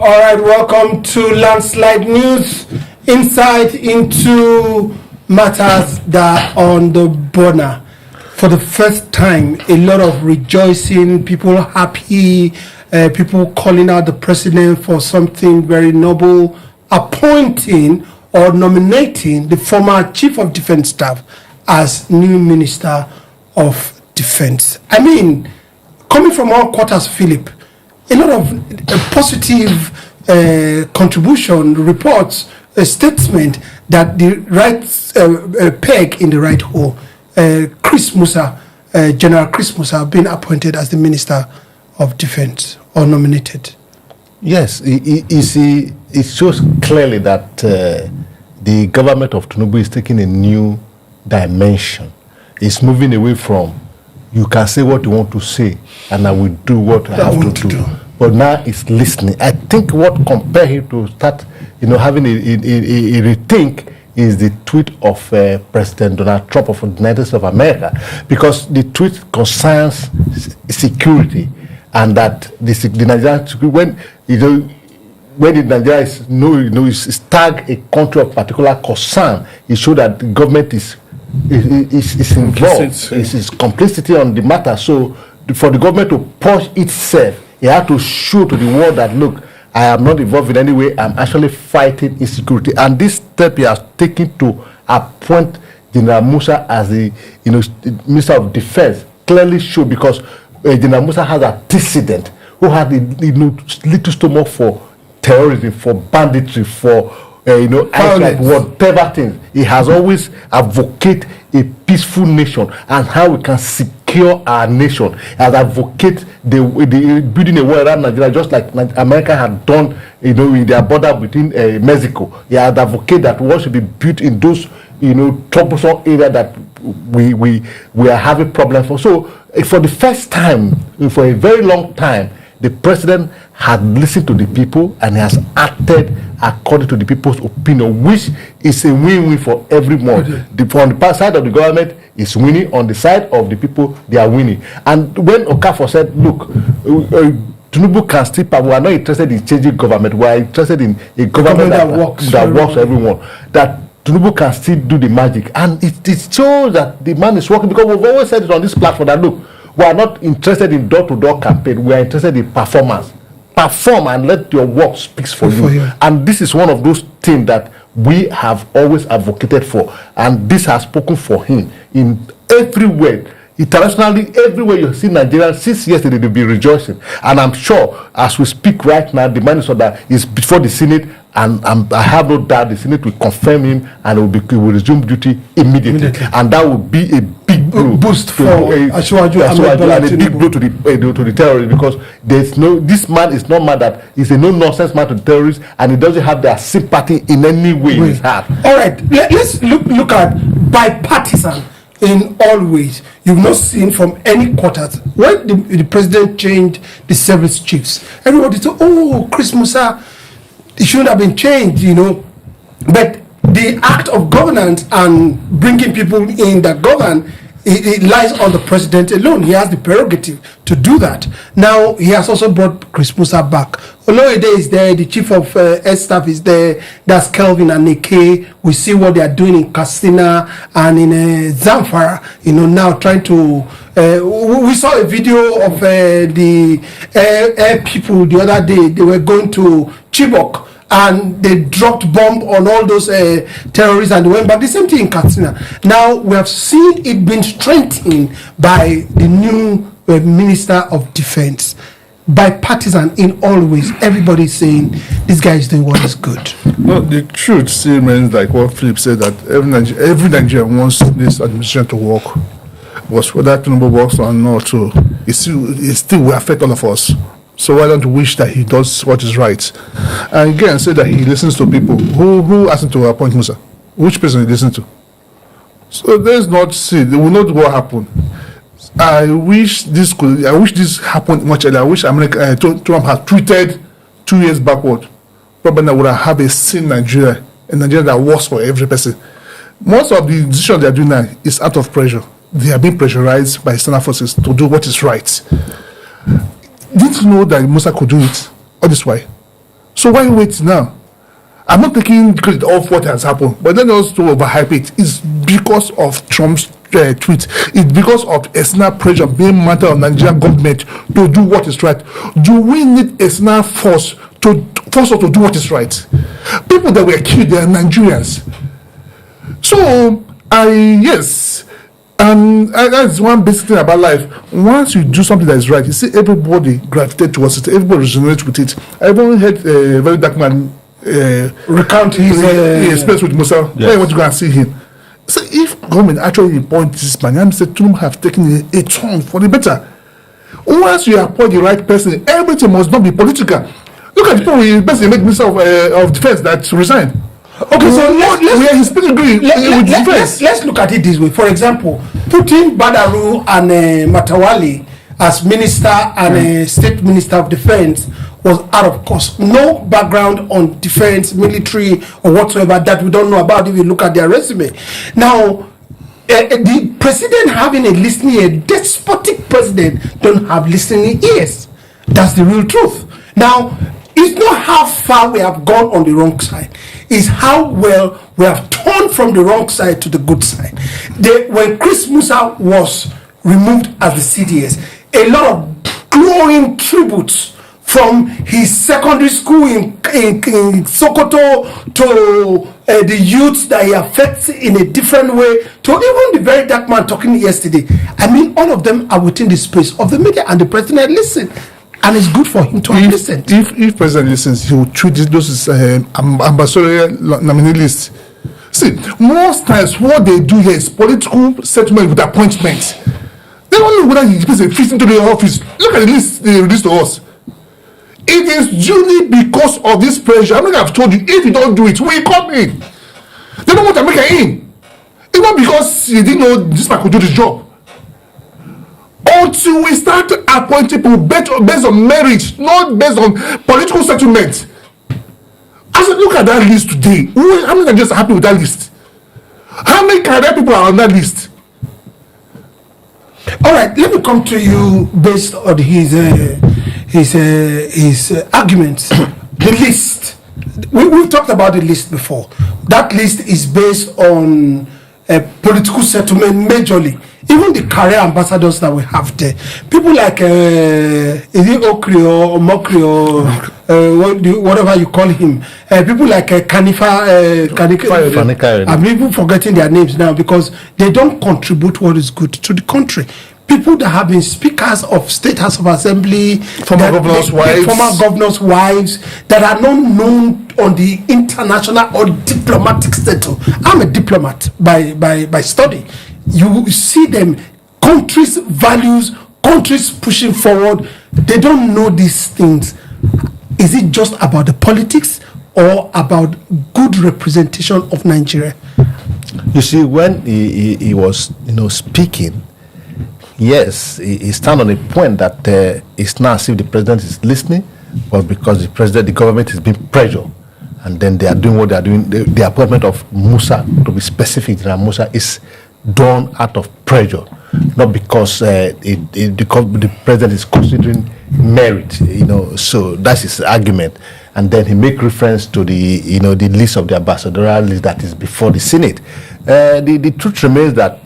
All right, welcome to Landslide News, insight into matters that are on the border. For the first time, a lot of rejoicing, people happy, people calling out the president for something very noble, appointing or nominating the former Chief of Defense Staff as new Minister of Defense. I mean, coming from all quarters, Philip, a lot of positive contribution, reports, a statement that the right peg in the right hole. Chris Musa, General Chris Musa, been appointed as the Minister of Defense or nominated. Yes, it shows clearly that the government of Tinubu is taking a new dimension. It's moving away from you can say what you want to say and I will do what I have to do. But now it's listening. I think what compelled him to start, having a rethink is the tweet of President Donald Trump of the United States of America, because the tweet concerns security, and that the Nigerian security, when the Nigeria is tag a country of particular concern, it shows that the government is involved, is complicity on the matter. So for the government to push itself, it had to show to the world that, look, I am not involved in any way, I'm actually fighting insecurity. And this step he has taken to appoint General Musa as the Minister of Defense clearly show, because General Musa has a antecedent who had little stomach for terrorism, for banditry, for whatever things. He has always advocated a peaceful nation and how we can secure our nation. He has advocated the building a wall around Nigeria, just like America had done, in their border between Mexico. He has advocated that what should be built in those, troublesome areas that we are having problems for. So, for the first time, for a very long time, the president had listened to the people and he has acted according to the people's opinion, which is a win-win for everyone. On the side of the government is winning, on the side of the people, they are winning. And when Okafor said, look, Tinubu can still, we are not interested in changing government, we are interested in a government that works for everyone. That Tinubu can still do the magic. And it shows that the man is working, because we've always said it on this platform that, look, we are not interested in door-to-door campaign. We are interested in performance. Perform and let your work speak for you. And this is one of those things that we have always advocated for. And this has spoken for him in everywhere. Internationally, everywhere you see Nigerians, since yesterday, they'll be rejoicing. And I'm sure, as we speak right now, the minister that is before the Senate, and I have no doubt the Senate will confirm him and he will resume duty immediately. And that will be a big boost for Asiwaju and a big blow to the terrorists, because this man is not mad that he's a no-nonsense man to the terrorists, and he doesn't have their sympathy in any way in his heart. All right, let's look at bipartisan. In all ways, you've not seen from any quarters when the president changed the service chiefs. Everybody said, "Oh, Chris Musa, it shouldn't have been changed," But the act of governance and bringing people in that govern, it lies on the president alone. He has the prerogative to do that. Now, he has also brought Chris Musa back. Oloyede is there, the chief of air staff is there, that's Kelvin and Neke. We see what they are doing in Katsina and in Zamfara, now trying to... we saw a video of the air people the other day. They were going to Chibok, and they dropped bomb on all those terrorists and they went back. The same thing in Katsina. Now, we have seen it being strengthened by the new Minister of Defense. Bipartisan in all ways. Everybody is saying this guy is doing what is good. No, the truth still remains like what Philip said, that every Nigerian wants this administration to work. Because whether Tinubu works or not, so it still will affect all of us. So why don't we wish that he does what is right? And again, say that he listens to people. Who asked him to appoint Musa? Which person he listened to? So there's not see. They will not what happen. I wish this happened much earlier. I wish Trump had tweeted 2 years backward. Probably I would have a sane Nigeria, a Nigeria that works for every person. Most of the decisions they are doing now is out of pressure. They are being pressurized by external forces to do what is right. Didn't know that Musa could do it all this way. So why wait now? I'm not taking credit of what has happened, but then also overhype it. It's because of Trump's tweet. It's because of external pressure being mounted on Nigerian government to do what is right. Do we need external force to force us to do what is right? People that were killed, they are Nigerians. So, yes, and that's one basic thing about life. Once you do something that is right, you see everybody gravitate towards it, everybody resonates with it. I even heard a very dark man recount his experience with Musa. Yes. I want to go and see him. So if government actually appoint this man, I'm saying Tinubu have taken a turn for the better. Once you appoint the right person, everything must not be political. Look at the people the person make Minister of Defense that resigned. Okay, so let's look at it this way. For example, putting Badaru and Matawali as minister and state minister of defense was out of course. No background on defense, military, or whatsoever that we don't know about if you look at their resume. Now, the president having a listening ear, despotic president don't have listening ears. That's the real truth. Now, it's not how far we have gone on the wrong side. It's how well we have turned from the wrong side to the good side. When Chris Musa was removed as the CDS, a lot of glowing tributes from his secondary school in Sokoto to the youths that he affects in a different way, to even the very dark man talking yesterday. I mean, all of them are within the space of the media, and the president listened. And it's good for him to have listened. If president listens, he will treat those ambassadorial nominee list. See, most times what they do here is political settlement with appointments. They don't know whether he fits into the office. Look at the list they released to us. It is only because of this pressure. I mean, I've told you, if you don't do it, we come in. They don't want America in. It's not because he didn't know this man could do this job. Until we start appointing people based on merit, not based on political settlement. As I look at that list today, how many Nigerians are happy with that list? How many career people are on that list? All right, let me come to you based on his arguments. The list. We've talked about the list before. That list is based on political settlement majorly. Even the career ambassadors that we have there, people like is it Okrio or Mokrio, whatever you call him, people like Kanika, I'm even forgetting their names now because they don't contribute what is good to the country. People that have been speakers of State House of Assembly, former governors' wives that are not known on the international or diplomatic status. I'm a diplomat by study. You see them, countries' values, countries pushing forward. They don't know these things. Is it just about the politics or about good representation of Nigeria? You see, when he was speaking, yes, he stand on a point that it's not as if the president is listening, but because the government is being pressured, and then they are doing what they are doing. The appointment of Musa, to be specific, General Musa, is done out of pressure, not because the president is considering merit. So that's his argument. And then he make reference to the the list of the ambassadorial list that is before the Senate. The truth remains that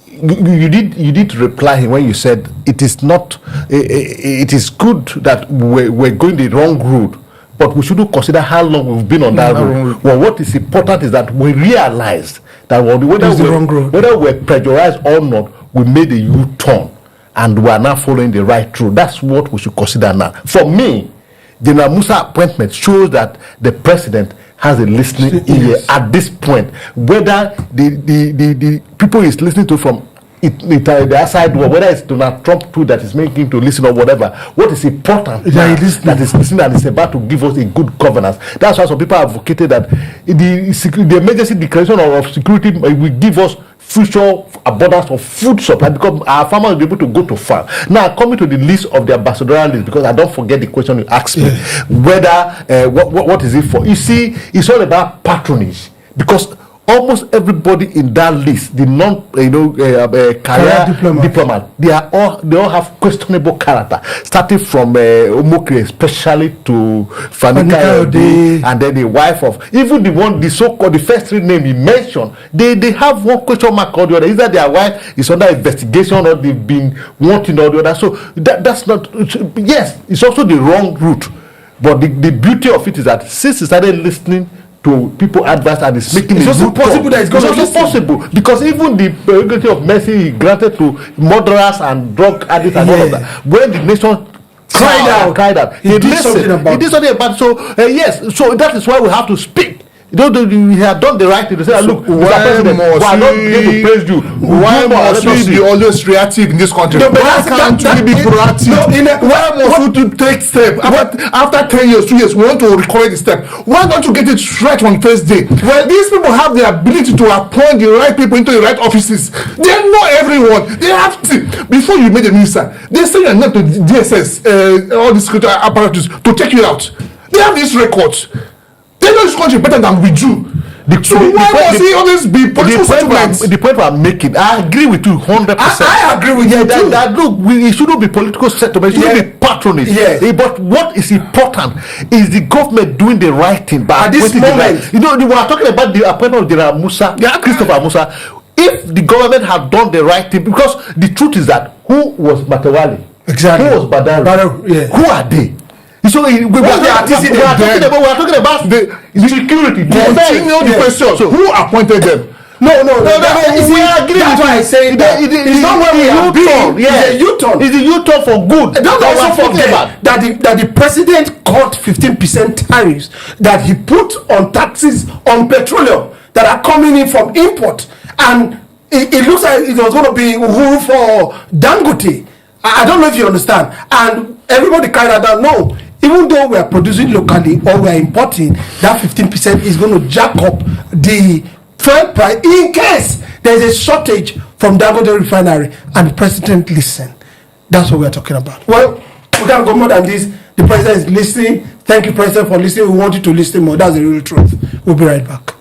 you did reply him when you said it is not. It is good that we're going the wrong route, but we shouldn't consider how long we've been on that road. Well, what is important is that we realized that whether we're pressurized or not, we made a U-turn and we are now following the right route. That's what we should consider now. For me, General Musa appointment shows that the president has a listening ear at this point. Whether the people he's listening to from the outside world, whether it's Donald Trump too that is making him to listen or whatever, what is important that is listening and is about to give us a good governance. That's why some people have advocated that the emergency declaration of security will give us future abundance of food supply because our farmers will be able to go to farm. Now, coming to the list of the ambassadorial list, because I don't forget the question you asked me, whether what is it for? You see, it's all about patronage, because almost everybody in that list, the career diplomat, they all have questionable character, starting from Omokri, especially to Fanika Ode, and then the wife of even the so-called the first three names he mentioned. They have one question mark or the other. Either their wife is under investigation or they've been wanting or the other. So that's not. Yes, it's also the wrong route. But the beauty of it is that since he started listening to people advice and it's making it's also possible that it's going to also possible because even the prerogative of mercy he granted to murderers and drug addicts and all of that, when the nation cried out, he did something about it. So yes, so that is why we have to speak. We have done the right thing to say, look, why President, we are not going to praise you. Why must we be always reactive in this country? No, but why can't we be proactive? Why must we take steps? After 10 years, 2 years, we want to recover the step. Why don't you get it right on the first day? Well, these people have the ability to appoint the right people into the right offices. They know everyone. They have to. Before you made a minister, they send a note to DSS, all the security apparatus to take you out. They have these records. They know this country better than we do. So why must he always be political settlements? The point I'm making, I agree with you 100%. I agree with you too. Look, it shouldn't be political settlement. It shouldn't be patronage. Yeah. But what is important is the government doing the right thing. At this moment, we are talking about the appointment of General Musa, Christopher Musa. If the government had done the right thing, because the truth is that who was Matawali? Exactly. Who was Badaro? Who are they? So we are talking about the security. Continue the question. So who appointed them? No. We agree. That's why I say that it's not where we have been. It's a U-turn. It's a U-turn for good. Don't also forget that the president cut 15% tariffs that he put on taxes on petroleum that are coming in from import, and it looks like it was going to be Uhuru for Dangote. I don't know if you understand. And everybody carried out that no. Even though we are producing locally or we are importing, that 15% is going to jack up the fuel price in case there is a shortage from Dangote refinery and the president listen. That's what we are talking about. Well, we can't go more than this. The president is listening. Thank you, President, for listening. We want you to listen more. That's the real truth. We'll be right back.